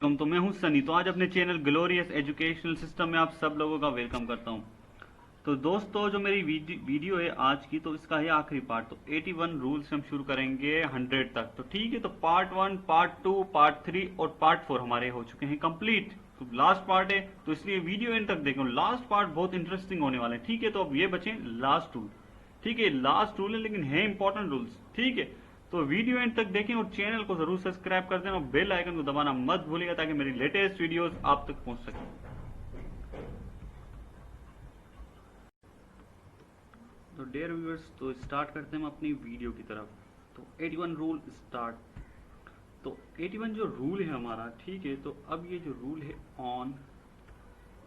तो मैं हूं सनी। तो आज अपने चैनल ग्लोरियस एजुकेशनल सिस्टम में आप सब लोगों का वेलकम करता हूं। तो दोस्तों, जो मेरी वीडियो है आज की, तो इसका है आखिरी पार्ट। तो 81 रूल्स हम शुरू करेंगे 100 तक। तो ठीक है, तो पार्ट 1, पार्ट 2, पार्ट 3 और पार्ट 4 हमारे हो चुके हैं कंप्लीट। तो लास्ट पार्ट है, तो इसलिए वीडियो एंड तक देखो। लास्ट पार्ट बहुत इंटरेस्टिंग होने वाला है। ठीक है, तो अब ये बचे लास्ट रूल। ठीक है, लास्ट रूल है लेकिन है इंपॉर्टेंट रूल्स। ठीक है, तो वीडियो एंड तक देखें और चैनल को जरूर सब्सक्राइब कर देना और बेल आइकन को दबाना मत भूलिएगा ताकि मेरी लेटेस्ट वीडियोस आप तक पहुंच सके। तो डियर व्यूअर्स, तो स्टार्ट करते हैं हम अपनी वीडियो की तरफ। तो 81 रूल स्टार्ट। तो 81 जो रूल है हमारा, ठीक है, तो अब ये जो रूल है on,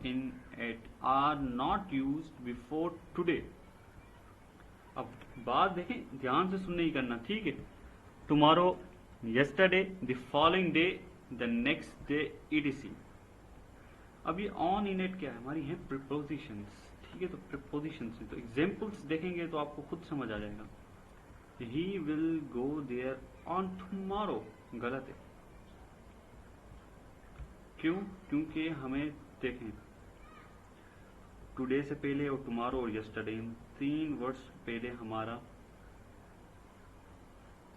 in, at are not used before today. अब बात देखें, ध्यान से सुनने ही करना। ठीक है, tomorrow, yesterday, the following day, the next day, etc. अब ये ऑन इन एट क्या है, हमारी है प्रीपोजिशंस। ठीक है, तो प्रीपोजिशंस है, तो एग्जांपल्स देखेंगे तो आपको खुद समझ आ जाएगा। He will go there on tomorrow गलत है। क्यों? क्योंकि हमें देखें, टुडे से पहले और टुमारो और यस्टरडे, इन तीन वर्ड्स पहले हमारा,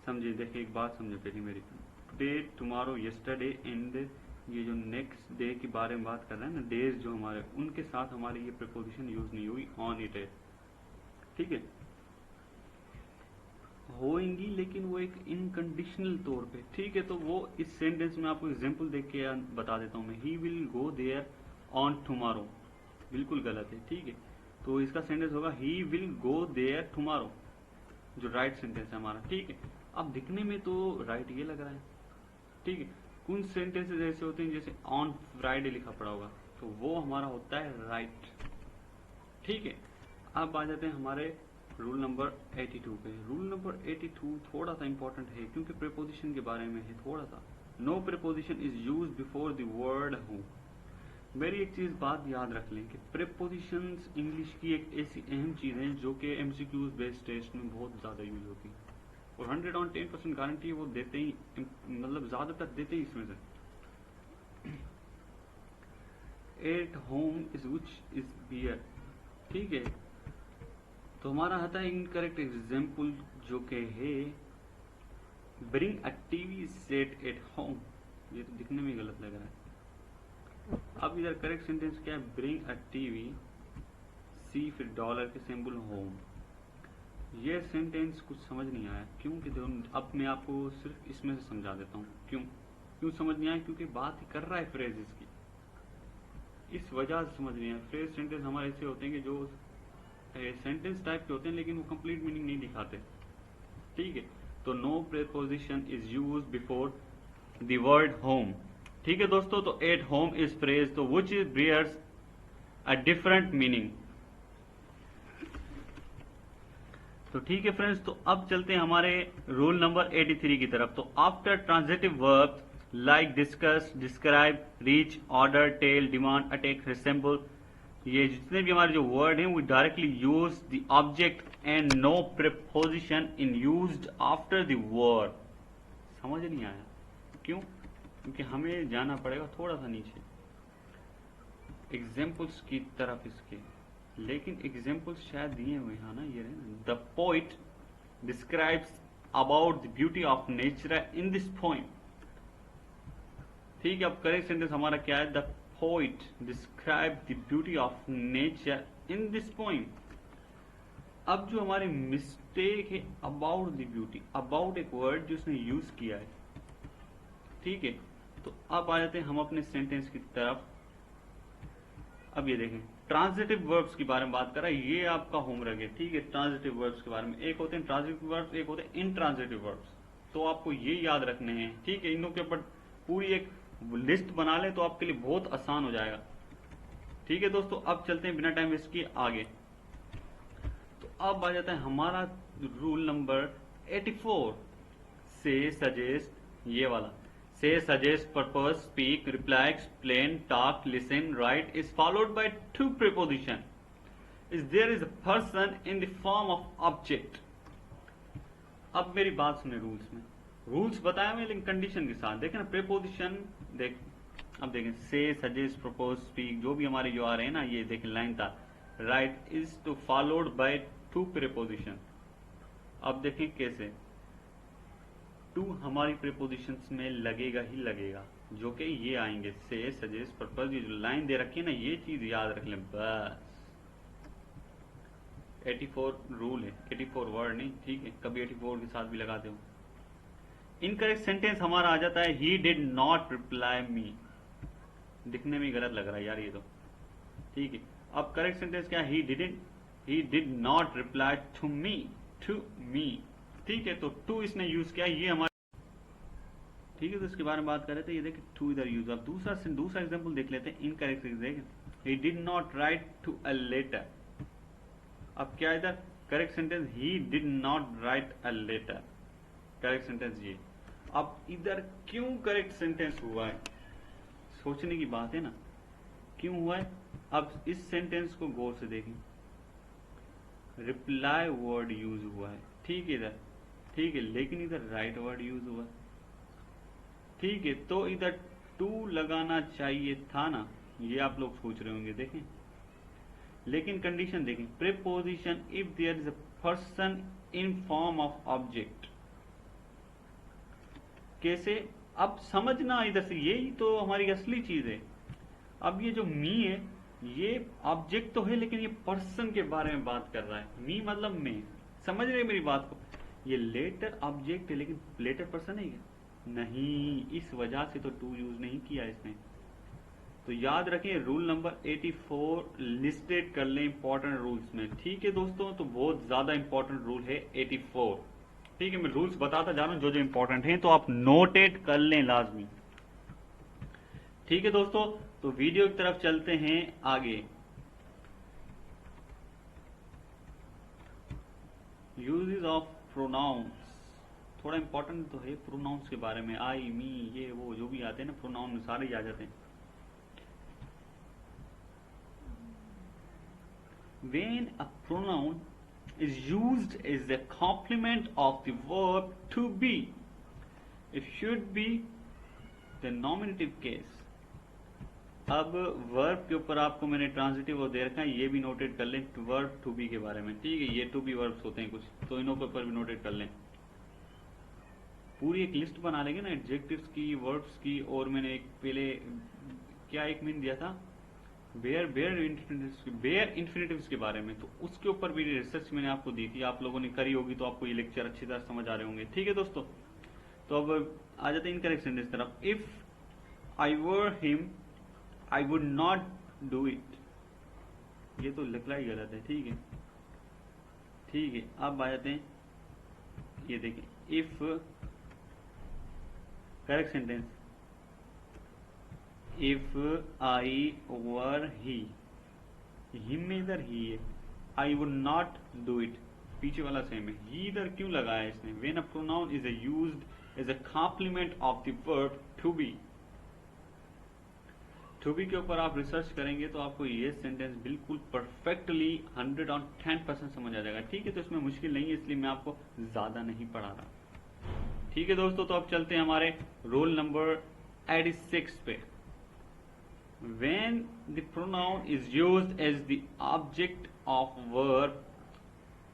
समझे, देखिए एक बात समझे पहले मेरी। टुडे, टुमारो, यस्टरडे एंड ये जो नेक्स्ट डे के बारे में बात कर रहे हैं ना, डेज जो हमारे, उनके साथ हमारी ये प्रीपोजिशन यूज नहीं हुई ऑन इट है। ठीक है, होएंगी लेकिन वो एक इनकंडीशनल तौर पे। ठीक है, तो वो इस सेंटेंस में आपको एग्जांपल देख के बता देता हूं मैं। He will go there on tomorrow बिल्कुल गलत है। ठीक है, तो इसका सेंटेंस होगा he will go there tomorrow, जो राइट सेंटेंस है हमारा। ठीक है, अब दिखने में तो राइट ये लग रहा है। ठीक है, कुछ सेंटेंसेस ऐसे होते हैं जैसे ऑन फ्राइडे लिखा पड़ा होगा, तो वो हमारा होता है राइट। ठीक है, अब आ जाते हैं हमारे रूल नंबर 82 पे। रूल नंबर 82 थोड़ा सा इंपॉर्टेंट है क्योंकि प्रीपोजिशन के बारे में है थोड़ा सा। No preposition is use before the word home. मेरी एक चीज बात याद रख लें कि प्रीपोजिशंस इंग्लिश की एक ऐसी अहम चीज है जो कि एमसीक्यूज बेस्ड टेस्ट में बहुत ज्यादा यूज होती है और 110% गारंटी वो देते ही, मतलब ज्यादातर देते ही इसमें से। At home is which is bear. ठीक है, तो हमारा आता है इनकरेक्ट एग्जाम्पल जो कि है bring a TV set at home. ये तो दिखने में गलत लग रहा है। अब इधर करेक्ट सेंटेंस क्या है? ब्रिंग अ टीवी, सी फिर डॉलर के सिंबल, होम। ये सेंटेंस कुछ समझ नहीं आया। क्योंकि अब मैं आपको सिर्फ इसमें से समझा देता हूँ। क्यों समझ नहीं आया? क्योंकि बात ही कर रहा है फ्रेजेस की, इस वजह से समझ नहीं आया। फ्रेज सेंटेंस हमारे ऐसे होते हैं कि जो सेंटेंस टाइप के होते हैं लेकिन वो कंप्लीट मीनिंग नहीं दिखाते। ठीक है, तो no preposition is use before the word home. ठीक है दोस्तों, तो एट होम इज फ्रेज, तो which is bears a different meaning. तो ठीक है फ्रेंड्स, तो अब चलते हैं हमारे रूल नंबर 83 की तरफ। तो after transitive verb like discuss, describe, reach, order, tell, demand, attack, resemble, ये जितने भी हमारे जो वर्ड हैं वो directly use the object and no preposition in used after the word. समझ नहीं आया? क्यों? क्योंकि हमें जाना पड़ेगा थोड़ा सा नीचे एग्जाम्पल्स की तरफ इसके, लेकिन एग्जाम्पल्स शायद दिए हुए हैं ना, ये the poet describes about the beauty of nature in this poem. ठीक है, अब करेक्ट सेंटेंस हमारा क्या है? The poet describe the beauty of nature in this poem. अब जो हमारे मिस्टेक है अबाउट द ब्यूटी, अबाउट एक वर्ड जो उसने यूज किया है। ठीक है, तो अब आ जाते हैं हम अपने सेंटेंस की तरफ। अब ये देखें, ट्रांजिटिव वर्ब्स के बारे में बात कर रहा है, ये आपका होमवर्क है। ठीक है, ट्रांजिटिव वर्ब्स के बारे में, एक होते हैं ट्रांजिटिव वर्ब्स, एक होते हैं इनट्रांजिटिव वर्ब्स। तो आपको ये याद रखने हैं। ठीक है, इनों के ऊपर पूरी एक लिस्ट बना लें तो आपके लिए बहुत आसान हो जाएगा। ठीक है दोस्तों, अब चलते हैं बिना टाइम वेस्ट किए आगे। तो अब आ जाता है हमारा रूल नंबर 84, से सजेस्ट, ये वाला। Say, suggest, purpose, speak, reply, explain, talk, listen, write is followed by two preposition. There is a person in the form of object. अब मेरी बात सुने, रूल्स में रूल्स बताए हुए लेकिन कंडीशन के साथ। देखें ना, प्रीपोजिशन, देख अब देखें से, सजेस्ट, प्रपोज, स्पीक, जो भी हमारे जो आ रहे हैं ना, ये देखें लाइन था, write is to followed by to preposition. अब देखें कैसे टू हमारी प्रीपोजिशंस में लगेगा ही लगेगा, जो कि ये आएंगे से, सजेस्ट, पर्पस। ये जो लाइन दे रखी है ना, ये चीज याद रख लें बस। 84 रूल है, 84 वर्ड नहीं, ठीक है, कभी 84 के साथ भी लगाते हो। इनकरेक्ट सेंटेंस हमारा आ जाता है he did not reply me. दिखने में गलत लग रहा है यार ये तो, ठीक है। अब करेक्ट सेंटेंस क्या है, he did not reply to me, ठीक है। तो टू इसने यूज किया, ये हमारा, ठीक है। तो इसके बारे में बात कर रहे थे, ये देखें टू इधर यूज। अब दूसरा एग्जांपल देख लेते हैं, इनकरेक्ट देखें, he did not write to a letter. अब क्या इधर correct sentence, he did not write a letter, correct sentence ये। अब इधर क्यों करेक्ट सेंटेंस हुआ है, सोचने की बात है ना, क्यों हुआ है। अब इस सेंटेंस को गौर से देखें, रिप्लाई वर्ड यूज हुआ है, ठीक है इधर, ठीक है, लेकिन इधर राइट वर्ड यूज हुआ है, ठीक है। तो इधर टू लगाना चाहिए था ना, ये आप लोग सोच रहे होंगे, देखें। लेकिन कंडीशन देखें, preposition if there is a person in form of object. कैसे, अब समझना इधर से, यही तो हमारी असली चीज है। अब ये जो मी है, ये ऑब्जेक्ट तो है, लेकिन ये पर्सन के बारे में बात कर रहा है। मी मतलब मैं, समझ रहे मेरी बात को। ये लेटर ऑब्जेक्ट है, लेकिन लेटर पर्सन है क्या? नहीं, इस वजह से तो टू यूज नहीं किया इसने। तो याद रखें, रूल नंबर 84 लिस्टेड कर लें इंपॉर्टेंट रूल्स में, ठीक है दोस्तों। तो बहुत ज्यादा इंपॉर्टेंट रूल है 84, ठीक है। मैं रूल्स बताता जा रहा हूं जो जो इंपॉर्टेंट हैं, तो आप नोटेड कर लें लाजमी, ठीक है दोस्तों। तो वीडियो की तरफ चलते हैं आगे। यूजेस ऑफ प्रोनाउंस, थोड़ा इंपॉर्टेंट तो है प्रोनाउंस के बारे में। आई, मी, ये वो जो भी आते हैं ना प्रोनाउन में, सारे ही आ जाते हैं। When a pronoun is used as a complement of the verb to be, it should be the nominative case. अब वर्ब के ऊपर आपको मैंने ट्रांजिटिव और दे रखा है, ये भी नोटेट कर लें, वर्ब टू बी के बारे में, ठीक है। ये टू बी वर्ब्स होते हैं कुछ, तो इनों के ऊपर भी नोटेट कर लें। पूरी एक लिस्ट बना लेंगे ना एडजेक्टिव्स की, वर्ब्स की, और मैंने एक पहले क्या एक मीन दिया था, बेयर इन्फिनिटिव्स के बारे में, तो उसके ऊपर भी रिसर्च मैंने आपको दी थी, आप लोगों ने करी होगी, तो आपको ये लेक्चर अच्छी तरह समझ आ रहे होंगे, ठीक है दोस्तों। तो अब आ जाते हैं इनकरेक्ट सेंटेंस तरफ। If I were him I would not do it, ये तो लिखना ही गलत है, ठीक है, ठीक है। अब आ जाते हैं, ये देखें, if correct sentence, if I were he, him में इधर ही है, I would not do it, पीछे वाला सेम है, ही इधर क्यों लगाया इसने। When a pronoun is used as a complement of the verb to be, to be के ऊपर आप रिसर्च करेंगे तो आपको ये सेंटेंस बिल्कुल परफेक्टली 110% समझ आ जाएगा, ठीक है। तो इसमें मुश्किल नहीं है, इसलिए मैं आपको ज्यादा नहीं पढ़ा रहा, ठीक है दोस्तों। तो अब चलते हैं हमारे रोल नंबर 86 पे। When the pronoun is used as the object of verb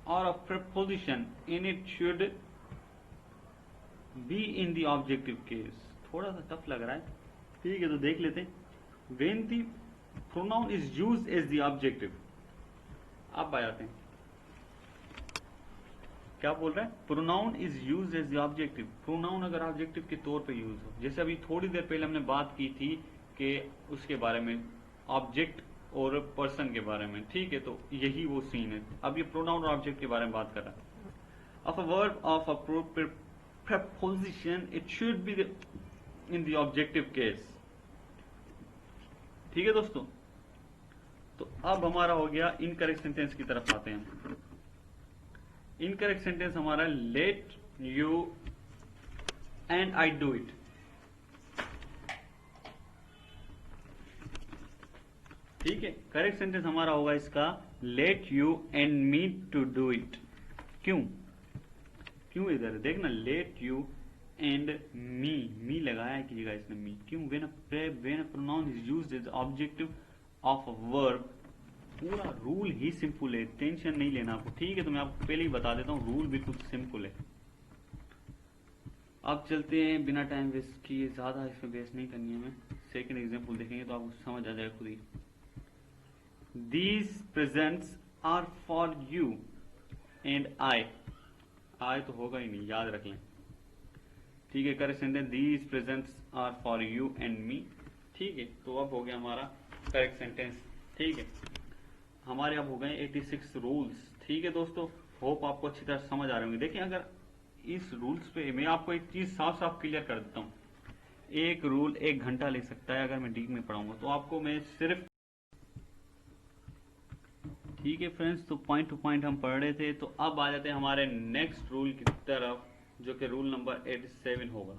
or a preposition in it should be in the objective case. थोड़ा सा टफ लग रहा है, ठीक है, तो देख लेते हैं। When the pronoun is used as the objective, अब आ जाते हैं, क्या बोल रहा है, pronoun is use as the objective. Pronoun अगर ऑब्जेक्टिव के तौर पे यूज हो, जैसे अभी थोड़ी देर पहले हमने बात की थी कि उसके बारे में, ऑब्जेक्ट और पर्सन के बारे में, ठीक है। तो यही वो सीन है, अब ये प्रोनाउन और ऑब्जेक्ट के बारे में बात कर रहा है। Of a verb of a preposition it should be in the objective case, ठीक है दोस्तों। तो अब हमारा हो गया इनकरेक्ट सेंटेंस की तरफ आते हैं। इनकरेक्ट सेंटेंस हमारा let you and I do it, ठीक है। करेक्ट सेंटेंस हमारा होगा इसका let you and me to do it. क्यों इधर देखना, लेट यू एंड मी लगाया कीजिएगा इसमें मी, क्यों? When a pronoun is used as objective of a verb. पूरा रूल ही सिंपल है, टेंशन नहीं लेना आपको, ठीक है? तो मैं आपको पहले ही बता देता हूँ, रूल बिल्कुल सिंपल है। अब चलते हैं बिना टाइम वेस्ट किए, ज्यादा इसमें बेस नहीं करनी है, हमें सेकंड एग्जांपल देखेंगे तो आपको समझ आ जाएगा खुद ही। These presents are for you and I तो होगा ही नहीं, याद रख लें, ठीक है? Correct sentence these presents are for you and me, ठीक है? तो अब हो गया हमारा करेक्ट सेंटेंस, ठीक है? हमारे अब हो गए 86 रूल्स, ठीक है दोस्तों? होप आपको अच्छी तरह समझ आ रहे होंगे। देखिए, अगर इस रूल्स पे मैं आपको एक चीज साफ साफ क्लियर कर देता हूँ, एक रूल 1 घंटा ले सकता है अगर मैं डीप में पढ़ाऊंगा, तो आपको मैं सिर्फ, ठीक है फ्रेंड्स? तो पॉइंट टू पॉइंट हम पढ़ रहे थे, तो अब आ जाते हैं हमारे नेक्स्ट रूल की तरफ, जो कि रूल नंबर 87 होगा।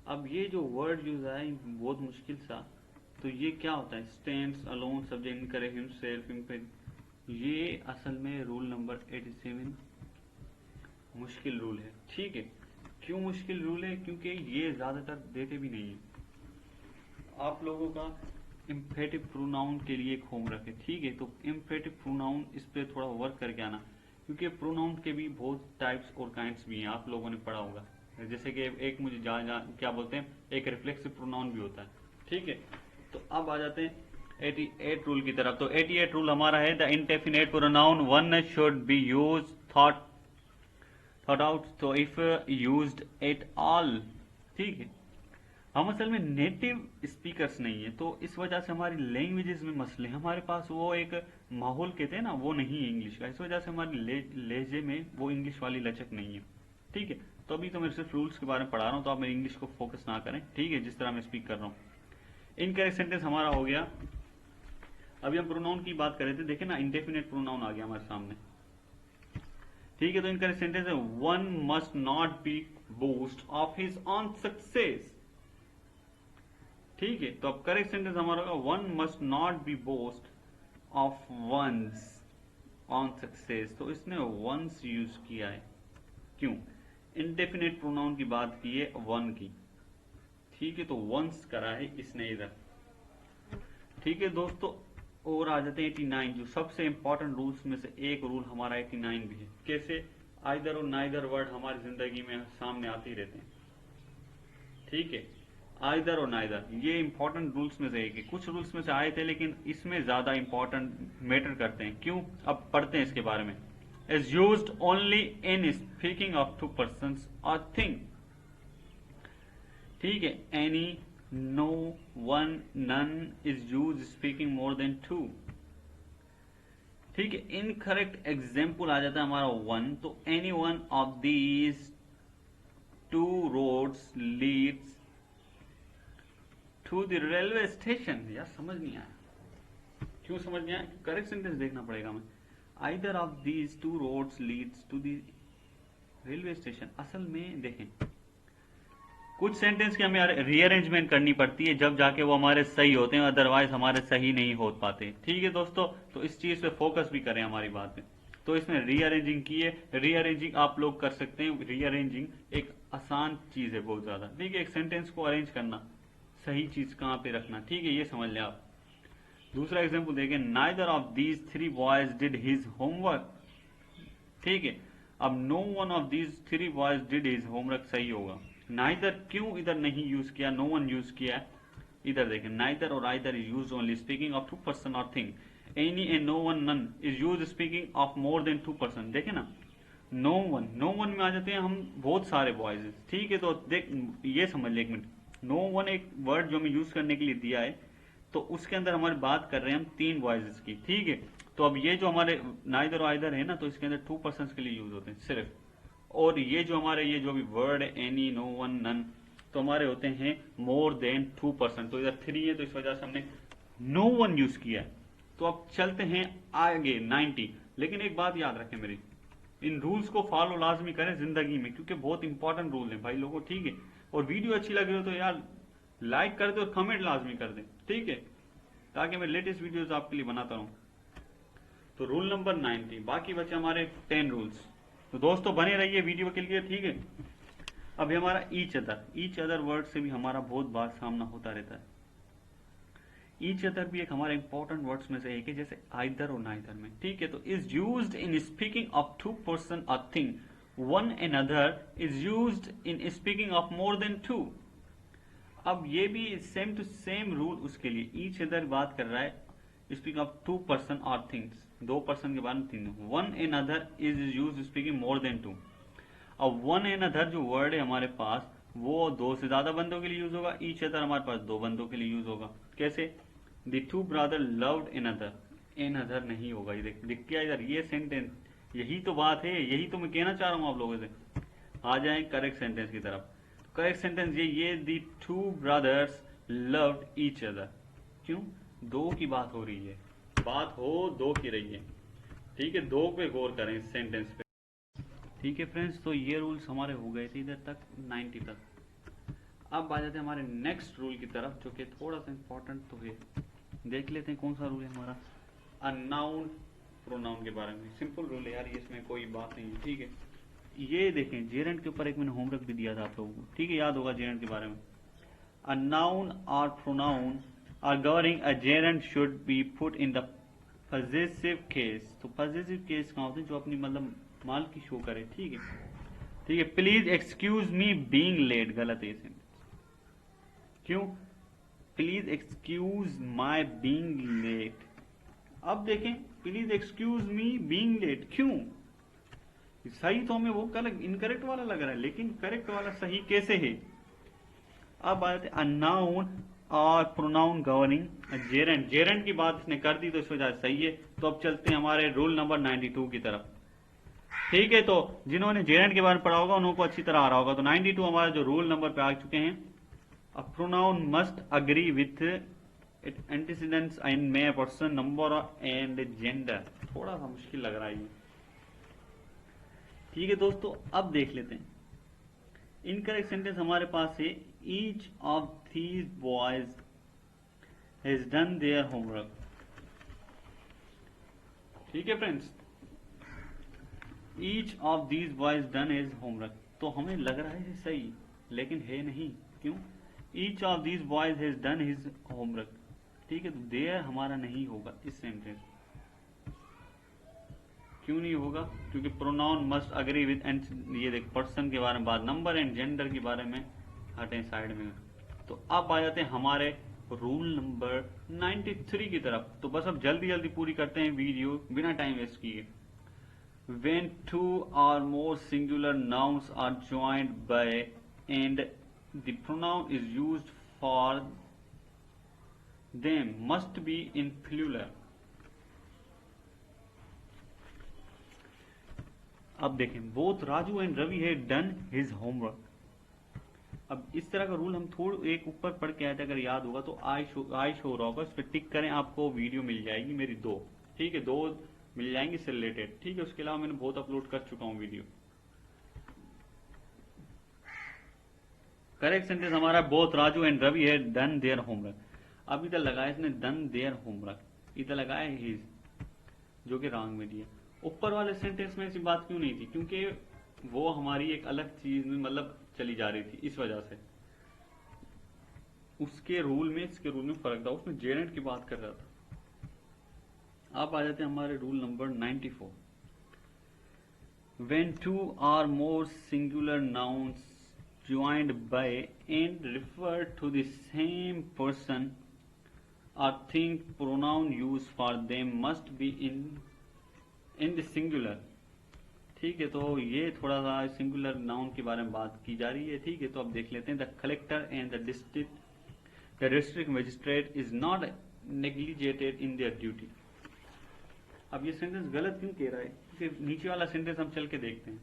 अब ये जो वर्ड यूज है बहुत मुश्किल सा, तो ये क्या होता है? स्टैंड्स अलोन, सब्जेक्ट करे हिमसेल्फ, ये असल में रूल नंबर 87 मुश्किल रूल है, ठीक है? क्यों मुश्किल रूल है? क्योंकि ये ज्यादातर देते भी नहीं है। आप लोगों का इम्फेटिव प्रोनाउन के लिए एक होमवर्क है, ठीक है? तो इम्फेटिव प्रोनाउन इस पे थोड़ा वर्क करके आना, क्योंकि प्रोनाउन के भी बहुत टाइप्स और काइंड्स भी हैं, आप लोगों ने पढ़ा होगा। जैसे कि एक मुझे क्या बोलते हैं, एक रिफ्लेक्सिव प्रोनाउन भी होता है, ठीक है? तो अब आ जाते हैं 88 रूल की तरफ। तो 88 रूल हमारा है, the indefinite pronoun one should be use thought out, तो इफ यूज्ड एट ऑल, ठीक है? हम असल में नेटिव स्पीकर्स नहीं है, तो इस वजह से हमारी लैंग्वेजेस में मसले हैं, हमारे पास वो एक माहौल कहते हैं ना, वो नहीं है इंग्लिश का, इस वजह से हमारी लहजे में वो इंग्लिश वाली लचक नहीं है, ठीक है? तो अभी तो मैं सिर्फ रूल्स के बारे में पढ़ा रहा हूँ, तो आप मेरी इंग्लिश को फोकस ना करें, ठीक है? जिस तरह मैं स्पीक कर रहा हूँ। इनकरेक्ट सेंटेंस हमारा हो गया। अभी हम प्रोनाउन की बात कर रहे थे, देखे ना, इंडेफिनिट प्रोनाउन आ गया हमारे सामने, ठीक है? तो इनकरेक्ट सेंटेंस है, one must not be boast of his on success, ठीक है? तो अब करेक्ट सेंटेंस हमारा होगा, one must not be boast of one's on success. तो इसने वंस यूज किया है, क्यों? इंडेफिनिट प्रोनाउन की बात की है, वन की, ठीक है? तो वंस करा है इसने इधर, ठीक है दोस्तों? और आ जाते हैं 89, जो सबसे इंपॉर्टेंट रूल्स में से एक रूल हमारा 89 भी है। कैसे? आइदर और नाइदर वर्ड हमारी जिंदगी में सामने आते ही रहते हैं, ठीक है? आइदर और नाइदर, ये इंपॉर्टेंट रूल्स में से एक है। कुछ रूल्स में से आए थे, लेकिन इसमें ज्यादा इंपॉर्टेंट मैटर करते हैं, क्यों? अब पढ़ते हैं इसके बारे में। Is used only in speaking of two persons और थिंग, ठीक है? Any, no, one, none is use speaking more than two, ठीक है? इनकरेक्ट एग्जाम्पल आ जाता है हमारा वन, तो any one of these two roads leads to the railway station. यार समझ नहीं आया, क्यों समझ नहीं आया? करेक्ट सेंटेंस देखना पड़ेगा हमें। Either of these two roads leads to the railway station. असल में देखें, कुछ सेंटेंस की हमें रीअरेंजमेंट करनी पड़ती है, जब जाके वो हमारे सही होते हैं, अदरवाइज हमारे सही नहीं हो पाते, ठीक है दोस्तों? तो इस चीज पे फोकस भी करें हमारी बात में। तो इसमें रीअरेंजिंग की है, रीअरेंजिंग आप लोग कर सकते हैं। रीअरेंजिंग एक आसान चीज है बहुत ज्यादा, ठीक है? एक सेंटेंस को अरेंज करना, सही चीज कहाँ पे रखना, ठीक है? ये समझ लें आप। दूसरा एग्जाम्पल देखें, neither of these 3 boys did his homework, ठीक है? अब no one of these 3 boys did his homework सही होगा। नाइदर क्यों इधर नहीं यूज किया, नो वन यूज किया? इधर देखें, नाइदर और either is use only speaking of 2 person और thing. Any and no one, none is use speaking of more than 2 person. देखे ना, नो वन में आ जाते हैं हम बहुत सारे बॉयज, ठीक है? तो देख, ये समझ ले एक मिनट, नो वन एक वर्ड जो हमें यूज करने के लिए दिया है, तो उसके अंदर हमारी बात कर रहे हैं हम 3 बॉयज की, ठीक है? तो अब ये जो हमारे नाइदर और आइदर है ना, तो इसके अंदर 2 पर्सन के लिए यूज होते हैं सिर्फ। और ये जो हमारे ये जो भी वर्ड है, एनी, नो वन, नन, तो हमारे होते हैं मोर देन 2 पर्सन। तो इधर 3 है, तो इस वजह से हमने नो वन यूज किया है। तो अब चलते हैं आगे 90। लेकिन एक बात याद रखें मेरी, इन रूल्स को फॉलो लाजमी करें जिंदगी में, क्योंकि बहुत इंपॉर्टेंट रूल है भाई लोगों, ठीक है? और वीडियो अच्छी लग रही हो तो यार लाइक कर दे और कमेंट लाजमी कर दे, ठीक है? ताकि मैं लेटेस्ट वीडियोस आपके लिए बनाता रहूं। तो रूल नंबर 90, बाकी बचे हमारे 10 रूल्स। तो दोस्तों बने रहिए वीडियो के लिए, ठीक है? अब हमारा ईच अदर वर्ड से भी हमारा बहुत बार सामना होता रहता है। ईच अदर भी एक हमारे इंपॉर्टेंट वर्ड्स में से एक है, जैसे आइदर और नाइदर में, ठीक है। तो is used in speaking of two person a thing, one and other is used in speaking of more than two. अब ये भी सेम टू सेम रूल उसके लिए, ईच अदर बात कर रहा है स्पीकिंग ऑफ टू पर्सन और थिंग्स, दो पर्सन के बारे में तीन। One and other is use speaking more than two. अब वन एंड अदर जो वर्ड है हमारे पास वो दो से ज्यादा बंदों के लिए यूज होगा, ईच अदर हमारे पास दो बंदों के लिए यूज होगा। कैसे? The two brother loved another, another नहीं होगा। ये दिख गया इधर, ये सेंटेंस, यही तो बात है, यही तो मैं कहना चाह रहा हूं आप लोगों से। आ जाए करेक्ट सेंटेंस की तरफ। करेक्ट सेंटेंस ये the two brothers loved each other. क्यों? दो की बात हो रही है, बात हो दो की रही है, ठीक है। दो पे गौर करें इस सेंटेंस पे, ठीक है फ्रेंड्स। तो ये रूल्स हमारे हो गए थे इधर तक 90 तक। अब आ जाते हैं हमारे नेक्स्ट रूल की तरफ, जो कि थोड़ा सा इंपॉर्टेंट तो है। देख लेते हैं कौन सा रूल है हमारा, अनाउन प्रोनाउन के बारे में। सिंपल रूल है यार, इसमें कोई बात नहीं है, ठीक है। ये देखें, जेरेंट के ऊपर एक मैंने होमवर्क भी दिया था आप लोगों को, ठीक है, याद होगा जेरेंट के बारे में। अ नाउन और pronoun are governing a gerund should be put in the possessive case. तो पजेसिव केस कहाँ होते हैं? जो अपनी मतलब माल की शो करे, ठीक है, ठीक है। Please excuse me being late, गलत है ये सेंटेंस। क्यों? Please excuse my being late. अब देखें, please excuse me being late, क्यों? सही तो हमें वो इनकरेक्ट वाला लग रहा है, लेकिन करेक्ट वाला सही कैसे है? अब बात है नाउन और प्रोनाउन गवर्निंग जेरेंट। जेरेंट की बात इसने कर दी तो इस वजह से सही है। तो अब चलते हैं हमारे रूल नंबर 92 की तरफ, ठीक है। तो जिन्होंने जेरेंट के बारे में पढ़ा होगा उनको अच्छी तरह आ रहा होगा। तो 92 हमारा जो रूल नंबर पे आ चुके हैं। A pronoun must agree with its antecedents in male person, number and gender। थोड़ा सा मुश्किल लग रहा है ये, ठीक है दोस्तों। अब देख लेते हैं इनकरेक्ट सेंटेंस हमारे पास है, each of these boys has done their homework, ठीक है friends. Each of these boys done his homework, तो हमें लग रहा है सही, लेकिन है नहीं। क्यों? Each of these boys has done his homework, ठीक है। तो देयर हमारा नहीं होगा इस सेंटेंस। क्यों नहीं होगा? क्योंकि pronoun must agree with, and ये देख पर्सन के बारे में बात, नंबर एंड जेंडर के बारे में हटें साइड में। तो अब आ जाते हैं हमारे रूल नंबर 93 की तरफ। तो बस अब जल्दी जल्दी पूरी करते हैं वीडियो बिना टाइम वेस्ट किए। When two or more singular nouns are joined by and the pronoun is used for them must be in plural। अब देखें, बोथ राजू एंड रवि है डन हिज होमवर्क। अब इस तरह का रूल हम थोड़ा एक ऊपर पढ़ के आए थे, अगर याद होगा तो आई शो रहा होगा, इस पर टिक करें, आपको वीडियो मिल जाएगी मेरी दो, ठीक है, दो मिल जाएंगी इससे रिलेटेड, ठीक है। उसके अलावा मैंने बहुत अपलोड कर चुका हूं वीडियो। करेक्ट सेंटेंस हमारा बोथ राजू एंड रवि है डन देयर होमवर्क। अब इधर लगाया इसने डन देयर होमवर्क, इधर लगाया हिज, जो कि रॉन्ग में दिया। ऊपर वाले सेंटेंस में ऐसी बात क्यों नहीं थी? क्योंकि वो हमारी एक अलग चीज में मतलब चली जा रही थी, इस वजह से उसके रूल में इसके रूल में फर्क था, उसमें जेरेंट की बात कर रहा था। अब आ जाते हैं हमारे rule number 94। When two or more singular nouns joined by and refer to the same person or thing, pronoun used for them must be in the singular, ठीक है। तो ये थोड़ा सा सिंगुलर नाउन के बारे में बात की जा रही है, ठीक है। तो अब देख लेते हैं, the collector and the district magistrate is not neglected in their duty. अब ये सेंटेंस गलत क्यों कह रहा है? क्योंकि नीचे वाला सेंटेंस हम चल के देखते हैं।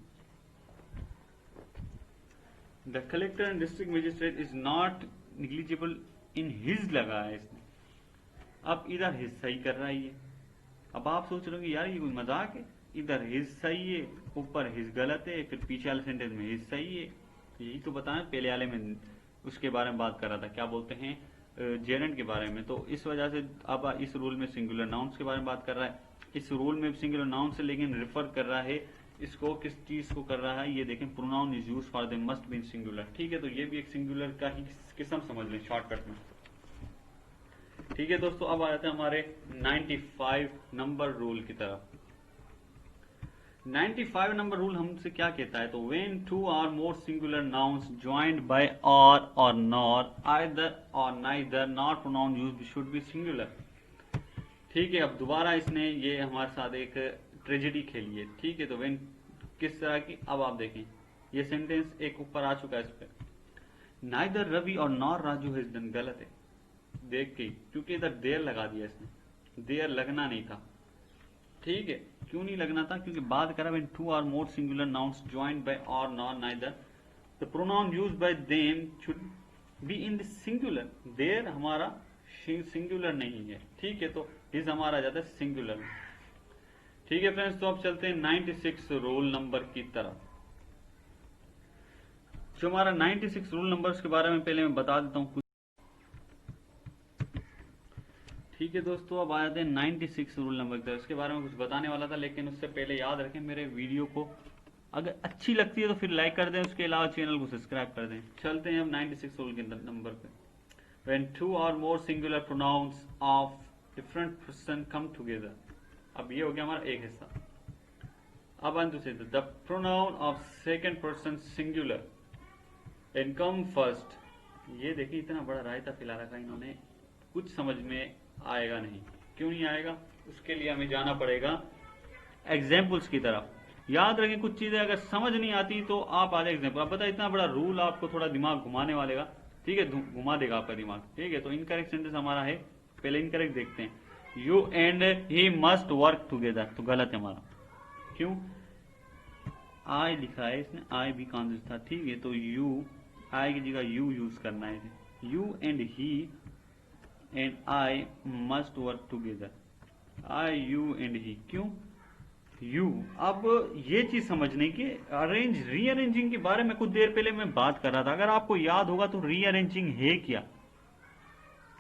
The collector and district magistrate is not negligible in his लगा है इसने, अब इधर हिज सही कर रहा है ये। अब आप सोच रहे हो यार ये कोई मजाक है, इधर हिज सही है, ऊपर हिज गलत है, फिर पीछे वाले सेंटेंस में हिज सही है। यही तो बताएं, पहले वाले में उसके बारे में बात कर रहा था, क्या बोलते हैं, जेरेंट के बारे में। तो इस वजह से अब इस रूल में सिंगुलर नाउन्स के बारे में बात कर रहा है। इस रूल में सिंगुलर नाउन से लेकिन रेफर कर रहा है इसको किस चीज को कर रहा है, ये देखें, pronoun is used for they must be in singular. ठीक है, तो ये भी एक सिंगुलर का ही किस्म समझ लें शॉर्टकट में। ठीक है दोस्तों, अब आ जाते हैं हमारे 95 नंबर रूल की तरफ। 95 नंबर रूल हमसे क्या कहता है, तो when two or more singular nouns joined by और नॉर, आइदर और neither, not pronoun used should be singular. ठीक है, अब दोबारा इसने ये हमारे साथ एक ट्रेजेडी खेली है। ठीक है, तो व्हेन किस तरह की, अब आप देखें ये सेंटेंस एक ऊपर आ चुका है इस पे, नाइदर रवि और नॉर राजू हैज डन, गलत है देख के, क्योंकि इधर देर लगा दिया इसने, देर लगना नहीं था। ठीक है, क्यों नहीं लगना था, क्योंकि बात करा when two or more singular nouns joined by और nor neither, the pronoun used by them should be in the singular. देर हमारा सिंगुलर नहीं है। ठीक है, तो इस हमारा आ जाता है सिंगुलर। ठीक है फ्रेंड्स, तो अब चलते हैं 96 रोल नंबर की तरफ। जो हमारा 96 रूल नंबर्स के बारे में पहले मैं बता देता हूँ कुछ। ठीक है दोस्तों, अब आ जाते हैं 96 रूल नंबर की तरफ। इसके बारे में कुछ बताने वाला था, लेकिन उससे पहले याद रखें मेरे वीडियो को अगर अच्छी लगती है तो फिर लाइक कर दें, उसके अलावा चैनल को सब्सक्राइब कर दें। चलते हैं अब 96 रूल के नंबर पे। When two or more singular pronouns of different person come together, अब ये हो गया हमारा एक हिस्सा। अब अंत से the pronoun of second person singular and come first. ये देखिए इतना बड़ा रायता फैला रखा इन्होंने, कुछ समझ में आएगा नहीं। क्यों नहीं आएगा, उसके लिए हमें जाना पड़ेगा एग्जाम्पल्स की तरफ। याद रखें कुछ चीजें अगर समझ नहीं आती तो आप आ जाए एग्जाम्पल। अब पता इतना बड़ा रूल आपको थोड़ा दिमाग घुमाने वालेगा। ठीक है, घुमा देगा आपका दिमाग। ठीक है, तो इनकरेक्ट सेंटेंस हमारा है, पहले इनकरेक्ट देखते हैं। You and he must work together, तो गलत है हमारा। क्यों, आई लिखा है इसने, आई भी कॉन्शियस था। ठीक है, तो यू, आई की जगह यू यूज करना है। You and he and I must work together, I you and he. क्यों यू, अब ये चीज समझने की रीअरेंजिंग के बारे में कुछ देर पहले मैं बात कर रहा था, अगर आपको याद होगा तो रीअरेंजिंग है क्या।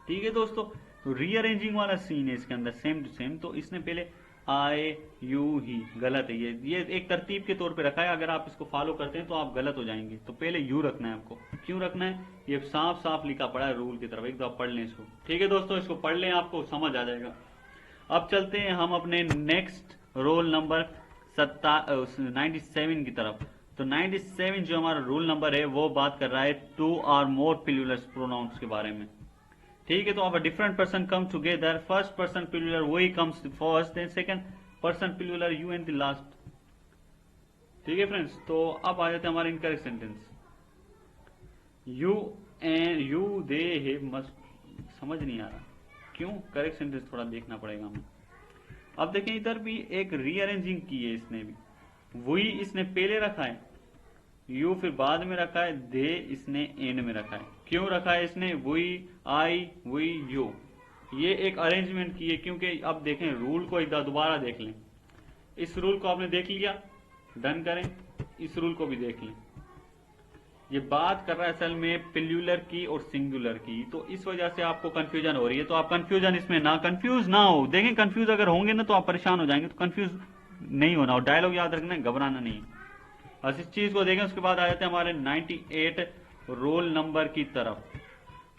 ठीक है दोस्तों, तो रीअरेंजिंग वाला सीन है इसके अंदर सेम टू सेम। तो इसने पहले आई यू ही, गलत है ये एक तरतीब के तौर पे रखा है। अगर आप इसको फॉलो करते हैं तो आप गलत हो जाएंगे। तो पहले यू रखना है आपको। क्यों रखना है, ये साफ साफ लिखा पड़ा है रूल की तरफ, एक दो आप पढ़ लें इसको। ठीक है दोस्तों, इसको पढ़ लें, आपको समझ आ जाएगा। अब चलते हैं हम अपने नेक्स्ट रोल नंबर 97 की तरफ। तो 97 जो हमारा रूल नंबर है वो बात कर रहा है two or more plural pronouns के बारे में। ठीक है, तो अब different person come together, first person plural वही comes first, then second person plural you and the last. ठीक है फ्रेंड्स, तो अब आ जाते हैं हमारे incorrect sentence. You and you they है मस्ट, समझ नहीं आ रहा क्यों, करेक्ट सेंटेंस थोड़ा देखना पड़ेगा हमें। अब देखें इधर भी एक रीअरेंजिंग की है इसने भी, वही इसने पहले रखा है, यू फिर बाद में रखा है, दे इसने एंड में रखा है। क्यों रखा है इसने, वही आई वही यू, ये एक अरेंजमेंट की है। क्योंकि अब देखें रूल को एक दोबारा देख लें। इस रूल को आपने देख लिया, डन करें, इस रूल को भी देख लें। ये बात कर रहा है असल में प्लूरल की और सिंगुलर की, तो इस वजह से आपको कंफ्यूजन हो रही है। तो आप कंफ्यूजन इसमें ना कंफ्यूज ना हो। देखें कंफ्यूज अगर होंगे ना तो आप परेशान हो जाएंगे, तो कंफ्यूज नहीं होना। और डायलॉग याद रखना है, घबराना नहीं। बस इस चीज को देखें। उसके बाद आ जाते हैं हमारे 98 रोल नंबर की तरफ।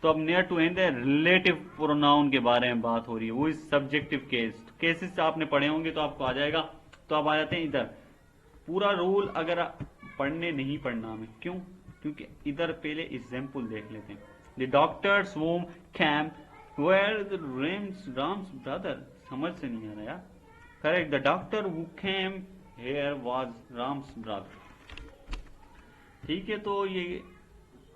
तो अब near to and relative pronoun के बारे में बात हो रही है, वो इस सब्जेक्टिव केसेस आपने पढ़े होंगे तो आपको आ जाएगा। तो अब आ जाते हैं इधर पूरा रूल, अगर पढ़ने नहीं पढ़ना हमें, क्यों, क्योंकि इधर पहले एग्जाम्पल देख लेते हैं। The doctor's home camp where the Ram's brother, समझ से नहीं आ रहा यार, correct, the doctor who came here was Ram's brother. ठीक है, तो ये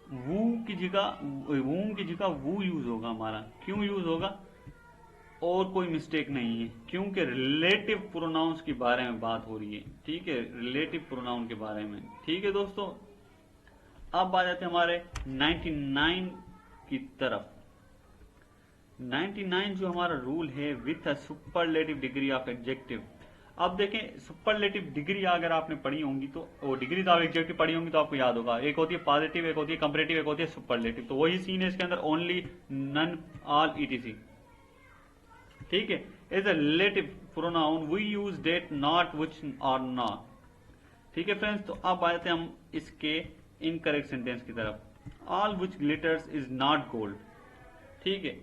वू की जगह वू यूज होगा हमारा। क्यों यूज होगा, और कोई मिस्टेक नहीं है, क्योंकि रिलेटिव प्रोनाउंस के बारे में बात हो रही है। ठीक है, रिलेटिव प्रोनाउन के बारे में। ठीक है दोस्तों, अब आ जाते हैं हमारे 99 की तरफ। 99 जो हमारा रूल है with a superlative degree of adjective. अब देखें सुपरलेटिव डिग्री अगर आपने पढ़ी होंगी तो, वो डिग्री ऑफ एडजेक्टिव पढ़ी होंगी तो आपको याद होगा, एक होती है पॉजिटिव, एक होती है कंपैरेटिव, एक होती है सुपरलेटिव। तो वही सीन है इसके अंदर, ओनली, नन, ऑल, ईटीसी। ठीक है, as a relative pronoun we use that, not, which और नॉट। ठीक है फ्रेंड्स, तो अब आते हैं हम इसके इनकरेक्ट सेंटेंस की तरफ। All which glitters is not gold. ठीक है,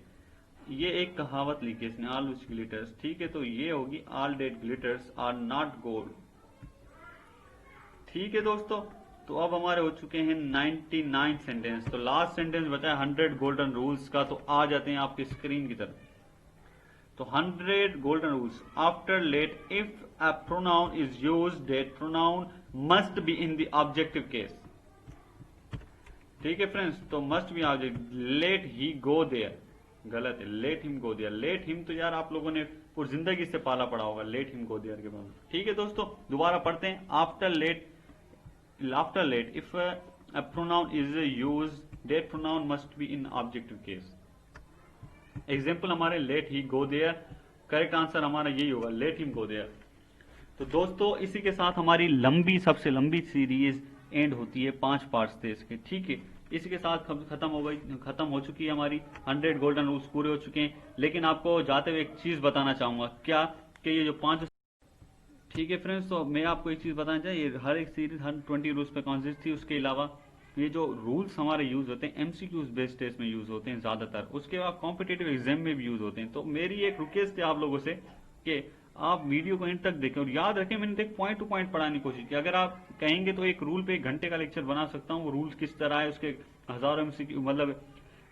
ये एक कहावत लिखी है इसने, ऑल विच ग्लिटर्स। ठीक है, तो ये होगी all that glitters are not gold. ठीक है दोस्तों, तो अब हमारे हो चुके हैं 99 सेंटेंस। तो लास्ट सेंटेंस बचा है 100 गोल्डन रूल्स का। तो आ जाते हैं आपकी स्क्रीन की तरफ। तो 100 golden rules. After let, if a pronoun is used, that pronoun must be in the objective case. ठीक है फ्रेंड्स, तो must be object. Let he go there, गलत है, let him go there. Let him तो यार आप लोगों ने पूरी जिंदगी से पाला पड़ा होगा, लेट हिम गो देयर के बाद। ठीक है दोस्तों, दोबारा पढ़ते हैं। After let, if a pronoun is used, that pronoun must be in objective case. Example हमारे let he go there, correct answer हमारा यही होगा, let him go there। तो दोस्तों इसी के साथ हमारी लंबी, सबसे लंबी सीरीज एंड होती है। 5 पार्ट्स थे इसके। ठीक है, इसी के साथ खत्म हो चुकी है हमारी 100 गोल्डन रूल्स पूरे हो चुके हैं। लेकिन आपको जाते हुए एक चीज बताना चाहूंगा, क्या कि ये जो 5। ठीक है फ्रेंड्स, तो मैं आपको एक चीज बताना चाहिए, हर एक सीरीज 120 रूल्स पे कॉन्सिस्ट थी। उसके अलावा ये जो रूल्स हमारे यूज होते हैं एमसीक्यूज बेस्ड टेस्ट में यूज होते हैं ज्यादातर, उसके बाद कॉम्पिटेटिव एग्जाम में भी यूज होते हैं। तो मेरी एक रिक्वेस्ट है आप लोगों से कि आप वीडियो को एंड तक देखें और याद रखें, मैंने एक पॉइंट टू पॉइंट पढ़ाने की कोशिश की। अगर आप कहेंगे तो एक रूल पे 1 घंटे का लेक्चर बना सकता हूँ। वो रूल्स किस तरह है, उसके हजारों एमसीक्यू मतलब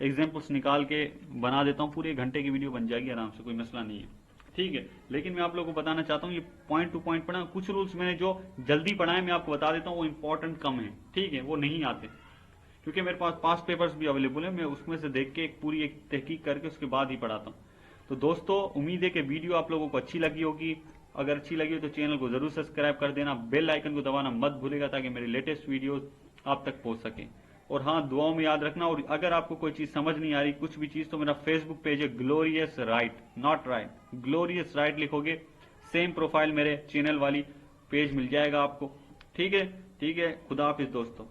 एग्जाम्पल्स निकाल के बना देता हूँ। पूरे 1 घंटे की वीडियो बन जाएगी आराम से, कोई मसला नहीं है। ठीक है, लेकिन मैं आप लोगों को बताना चाहता हूँ ये पॉइंट टू पॉइंट पढ़ा। कुछ रूल्स मैंने जो जल्दी पढ़ाए मैं आपको बता देता हूँ, वो इंपॉर्टेंट कम है। ठीक है, वो नहीं आते क्योंकि मेरे पास पास्ट पेपर्स भी अवेलेबल है। मैं उसमें से देख के पूरी एक तहकीक करके उसके बाद ही पढ़ाता हूँ। तो दोस्तों उम्मीद है कि वीडियो आप लोगों को अच्छी लगी होगी। अगर अच्छी लगी हो तो चैनल को जरूर सब्सक्राइब कर देना, बेल आइकन को दबाना मत भूलेगा ताकि मेरे लेटेस्ट वीडियोस आप तक पहुंच सके। और हाँ, दुआओं में याद रखना। और अगर आपको कोई चीज समझ नहीं आ रही, कुछ भी चीज, तो मेरा फेसबुक पेज है glorious right, not right, glorious right लिखोगे, सेम प्रोफाइल मेरे चैनल वाली पेज मिल जाएगा आपको। ठीक है, खुदा हाफिज दोस्तों।